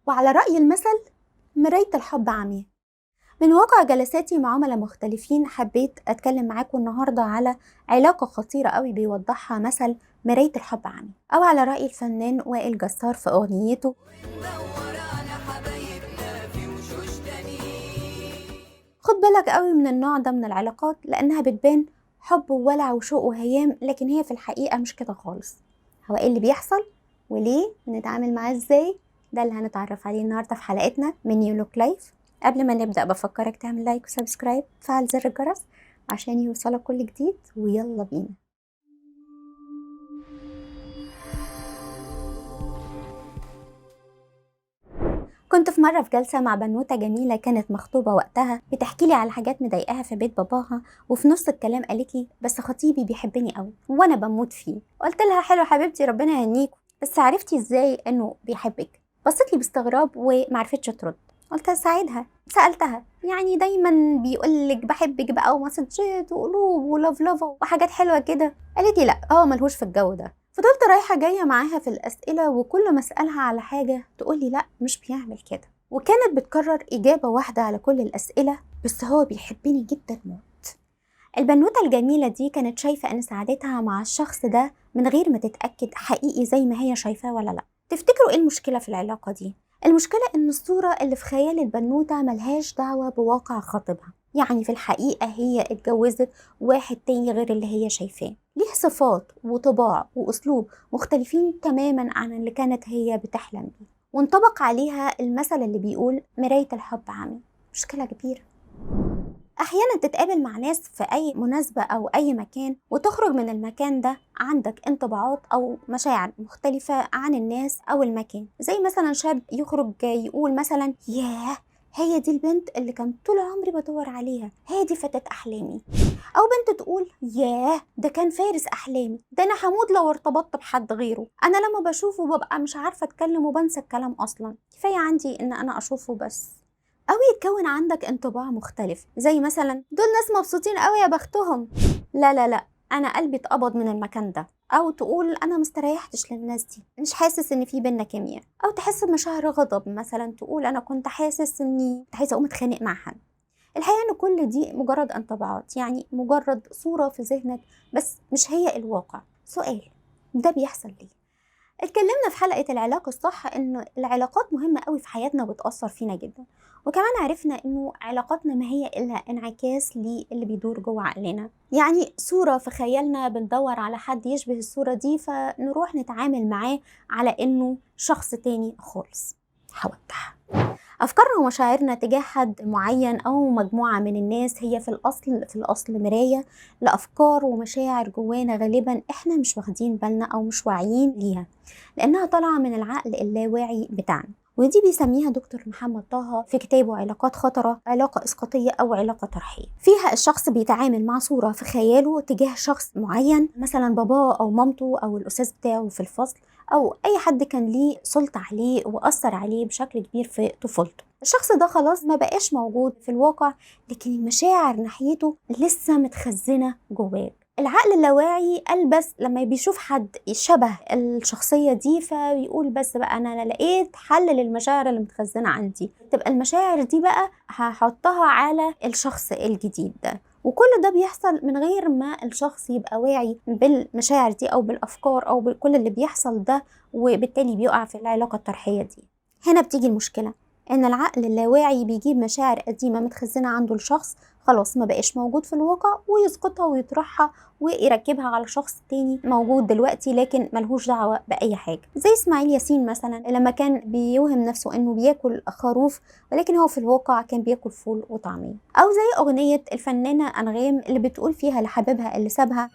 وعلى رأي المثل مراية الحب عمياء. من واقع جلساتي مع عملاء مختلفين حبيت أتكلم معاكم النهاردة على علاقة خطيرة قوي بيوضحها مثل مراية الحب عمياء، أو على رأي الفنان وائل جسار في أغنيته خد بالك قوي من النوع ده من العلاقات، لأنها بتبان حب وولع وشوق وهيام، لكن هي في الحقيقة مش كده خالص. هو ايه اللي بيحصل وليه ونتعامل معاه ازاي؟ ده اللي هنتعرف عليه النهارده في حلقتنا من نيو لوك لايف. قبل ما نبدأ بفكرك تعمل لايك وسبسكرايب، فعل زر الجرس عشان يوصلك كل جديد، ويلا بينا. كنت في مرة في جلسة مع بنوتة جميلة كانت مخطوبة وقتها، بتحكي لي على حاجات مضايقاها في بيت باباها، وفي نص الكلام قالت لي بس خطيبي بيحبني قوي وانا بموت فيه. قلت لها حلو حبيبتي ربنا يهنيك، بس عرفتي ازاي انه بيحبك؟ بصت لي باستغراب ومعرفتش ترد. قلت اساعدها، سألتها يعني دايما بيقولك بحبك بقى ومسجات وقلوب ولوف لوف وحاجات حلوة كده؟ قالت لي لا هو ملهوش في الجو ده. فضلت رايحة جاية معاها في الأسئلة، وكل ما أسألها على حاجة تقولي لأ مش بيعمل كده، وكانت بتكرر إجابة واحدة على كل الأسئلة، بس هو بيحبني جدا موت. البنوتة الجميلة دي كانت شايفة أن سعادتها مع الشخص ده من غير ما تتأكد حقيقي زي ما هي شايفاه ولا لأ. تفتكروا إيه المشكلة في العلاقة دي؟ المشكلة إن الصورة اللي في خيال البنوتة ملهاش دعوة بواقع خاطبها، يعني في الحقيقة هي اتجوزت واحد تاني غير اللي هي شايفاه، ليه صفات وطباع وأسلوب مختلفين تماما عن اللي كانت هي بتحلم بيه، وانطبق عليها المثل اللي بيقول مراية الحب عمي. مشكلة كبيرة. أحيانا تتقابل مع ناس في أي مناسبة أو أي مكان، وتخرج من المكان ده عندك انطباعات أو مشاعر مختلفة عن الناس أو المكان. زي مثلا شاب يخرج يقول مثلا ياه هي دي البنت اللي كنت طول عمري بدور عليها، هي دي فتاة أحلامي. أو بنت تقول ياه ده كان فارس أحلامي، ده أنا هموت لو ارتبطت بحد غيره، أنا لما بشوفه ببقى مش عارفة أتكلم وبنسى الكلام أصلا، كفاية عندي إن أنا أشوفه بس. أو يتكون عندك انطباع مختلف، زي مثلا دول ناس مبسوطين قوي يا بختهم، لا لا لا أنا قلبي اتقبض من المكان ده. أو تقول أنا مستريحتش للناس دي، مش حاسس إن في بينا كيمياء. أو تحس بمشاعر غضب، مثلا تقول أنا كنت حاسس إني عايزة أقوم أتخانق مع حد. الحقيقة إن كل دي مجرد انطباعات، يعني مجرد صورة في ذهنك بس مش هي الواقع. سؤال، ده بيحصل ليه؟ اتكلمنا في حلقة العلاقة الصح إن العلاقات مهمة قوي في حياتنا وبتأثر فينا جدا، وكمان عرفنا إنه علاقاتنا ما هي إلا انعكاس للي بيدور جوه عقلنا، يعني صورة في خيالنا بندور على حد يشبه الصورة دي فنروح نتعامل معاه على إنه شخص تاني خالص. هوضح. أفكارنا ومشاعرنا تجاه حد معين أو مجموعة من الناس هي في الأصل مراية لأفكار ومشاعر جوانا، غالبا إحنا مش واخدين بالنا أو مش واعيين ليها، لأنها طالعة من العقل اللاواعي بتاعنا. ودي بيسميها دكتور محمد طه في كتابه علاقات خطرة علاقة إسقاطية أو علاقة طرحية. فيها الشخص بيتعامل مع صورة في خياله تجاه شخص معين، مثلا باباه أو مامته أو الأستاذ بتاعه في الفصل، أو أي حد كان ليه سلطة عليه وأثر عليه بشكل كبير في طفولته. الشخص ده خلاص ما بقاش موجود في الواقع، لكن المشاعر ناحيته لسه متخزنة جواه. العقل اللاواعي قال بس لما بيشوف حد شبه الشخصية دي فبيقول بس بقى أنا لقيت حل للمشاعر اللي متخزنة عندي، تبقى المشاعر دي بقى هحطها على الشخص الجديد ده. وكل ده بيحصل من غير ما الشخص يبقى واعي بالمشاعر دي أو بالأفكار أو بكل اللي بيحصل ده، وبالتالي بيقع في العلاقة الطرحية دي. هنا بتيجي المشكلة، إن العقل اللاواعي بيجيب مشاعر قديمة متخزنة عنده الشخص خلاص ما بقاش موجود في الواقع، ويسقطها ويطرحها ويركبها على شخص تاني موجود دلوقتي لكن ملهوش دعوة بأي حاجة. زي إسماعيل ياسين مثلا لما كان بيوهم نفسه إنه بياكل خروف، ولكن هو في الواقع كان بياكل فول وطعمية. أو زي أغنية الفنانة أنغام اللي بتقول فيها لحبيبها اللي سابها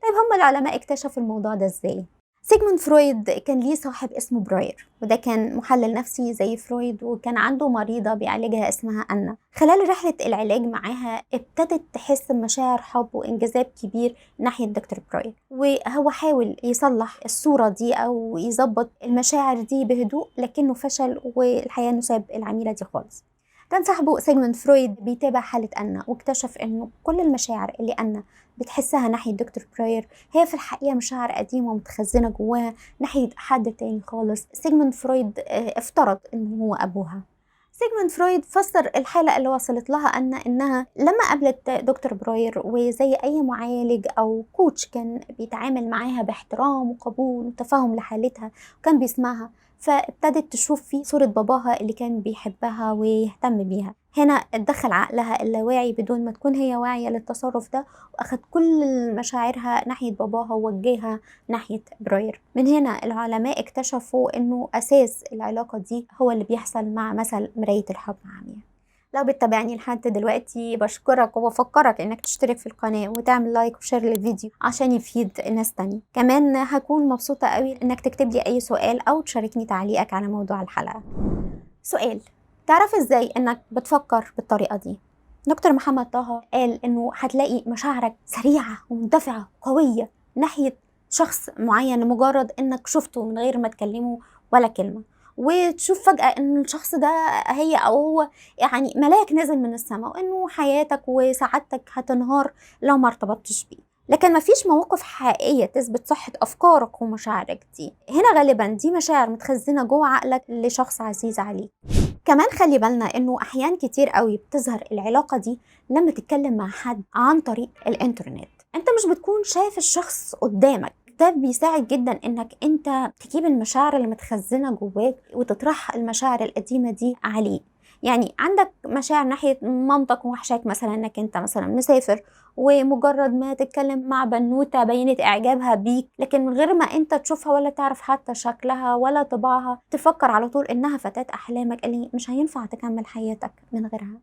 طيب هم العلماء اكتشفوا الموضوع ده ازاي؟ سيجموند فرويد كان ليه صاحب اسمه براير، وده كان محلل نفسي زي فرويد، وكان عنده مريضة بيعالجها اسمها أنا. خلال رحلة العلاج معاها ابتدت تحس بمشاعر حب وانجذاب كبير ناحية دكتور براير، وهو حاول يصلح الصورة دي أو يظبط المشاعر دي بهدوء، لكنه فشل، والحقيقة انه ساب العميلة دي خالص. كان صاحبه سيجموند فرويد بيتابع حالة أنا، واكتشف إنه كل المشاعر اللي أنا بتحسها ناحية دكتور براير هي في الحقيقة مشاعر قديمة متخزنة جواها ناحية حد تاني خالص. سيجموند فرويد افترض إنه هو أبوها. سيجموند فرويد فسر الحالة اللي وصلت لها إنها لما قابلت دكتور براير، وزي أي معالج أو كوتش كان بيتعامل معاها باحترام وقبول وتفاهم لحالتها وكان بيسمعها، فابتدت تشوف في صورة باباها اللي كان بيحبها ويهتم بيها. هنا اتدخل عقلها اللاواعي بدون ما تكون هي واعية للتصرف ده، وأخد كل مشاعرها ناحية باباها ووجهها ناحية براير. من هنا العلماء اكتشفوا إنه أساس العلاقة دي هو اللي بيحصل مع مثل مراية الحب عمياء. لو بتتابعني لحد دلوقتي بشكرك وبفكرك انك تشترك في القناة وتعمل لايك وشير للفيديو عشان يفيد ناس تانية. كمان هكون مبسوطة قوي انك تكتب لي اي سؤال او تشاركني تعليقك على موضوع الحلقة. سؤال: تعرف ازاي انك بتفكر بالطريقة دي؟ دكتور محمد طه قال انه هتلاقي مشاعرك سريعة ومندفعة قوية ناحية شخص معين لمجرد انك شفته من غير ما تكلمه ولا كلمة، وتشوف فجأة ان الشخص ده هي او هو يعني ملاك نزل من السماء، وانه حياتك وسعادتك هتنهار لو ما ارتبطتش بيه. لكن مفيش مواقف حقيقية تثبت صحة أفكارك ومشاعرك دي. هنا غالبا دي مشاعر متخزنة جوه عقلك لشخص عزيز عليك. كمان خلي بالنا انه احيان كتير قوي بتظهر العلاقة دي لما تتكلم مع حد عن طريق الانترنت. انت مش بتكون شايف الشخص قدامك، ده بيساعد جدا انك انت تجيب المشاعر اللي متخزنة جواك وتطرح المشاعر القديمة دي عليه. يعني عندك مشاعر ناحية مامتك وحشاك مثلا انك انت مثلا مسافر، ومجرد ما تتكلم مع بنوتة بينت اعجابها بيك، لكن من غير ما انت تشوفها ولا تعرف حتى شكلها ولا طباعها تفكر على طول انها فتاة احلامك اللي مش هينفع تكمل حياتك من غيرها.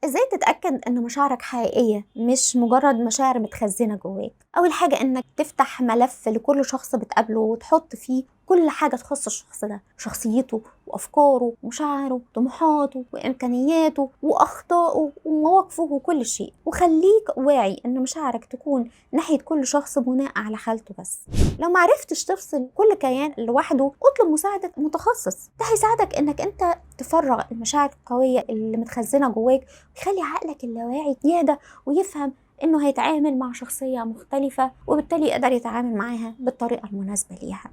ازاي تتأكد ان مشاعرك حقيقية مش مجرد مشاعر متخزنة جواك؟ اول حاجة انك تفتح ملف لكل شخص بتقابله وتحط فيه كل حاجة تخص الشخص ده، شخصيته وأفكاره ومشاعره وطموحاته وإمكانياته وأخطائه ومواقفه وكل شيء. وخليك واعي إن مشاعرك تكون ناحية كل شخص بناء على حالته بس. لو معرفتش تفصل كل كيان لوحده اطلب مساعدة متخصص، ده هيساعدك إنك أنت تفرغ المشاعر القوية اللي متخزنة جواك، ويخلي عقلك اللاواعي يهدى ويفهم إنه هيتعامل مع شخصية مختلفة، وبالتالي يقدر يتعامل معاها بالطريقة المناسبة ليها.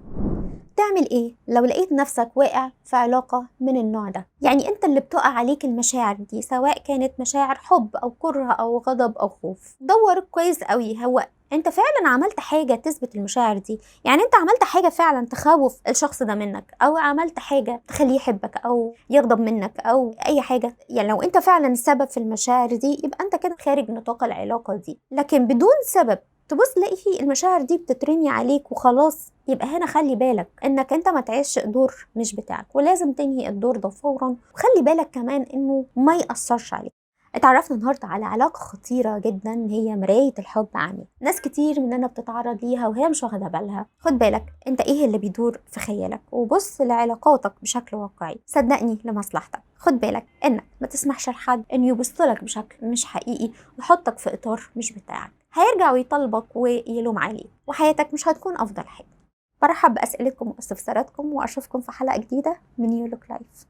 تعمل ايه لو لقيت نفسك واقع في علاقة من النوع ده؟ يعني انت اللي بتقع عليك المشاعر دي، سواء كانت مشاعر حب او كره او غضب او خوف. دور كويس قوي، هو انت فعلا عملت حاجة تثبت المشاعر دي؟ يعني انت عملت حاجة فعلا تخوف الشخص ده منك، او عملت حاجة تخليه يحبك او يغضب منك او اي حاجة؟ يعني لو انت فعلا السبب في المشاعر دي يبقى انت كده خارج نطاق العلاقة دي. لكن بدون سبب تبص تلاقي فيه المشاعر دي بتترمي عليك وخلاص، يبقى هنا خلي بالك انك انت ما تعيش دور مش بتاعك، ولازم تنهي الدور ده فورا. وخلي بالك كمان انه ما يأثرش عليك. اتعرفنا النهارده على علاقة خطيرة جدا هي مراية الحب عمياء. ناس كتير مننا بتتعرض ليها وهي مش واخدة بالها. خد بالك انت ايه اللي بيدور في خيالك، وبص لعلاقاتك بشكل واقعي، صدقني لمصلحتك. خد بالك انك ما تسمحش لحد انه يبصلك بشكل مش حقيقي ويحطك في اطار مش بتاعك، هيرجع ويطلبك ويلوم عليك، وحياتك مش هتكون افضل حاجة. برحب بأسئلتكم واستفساراتكم، واشوفكم في حلقة جديدة من يو لوك لايف.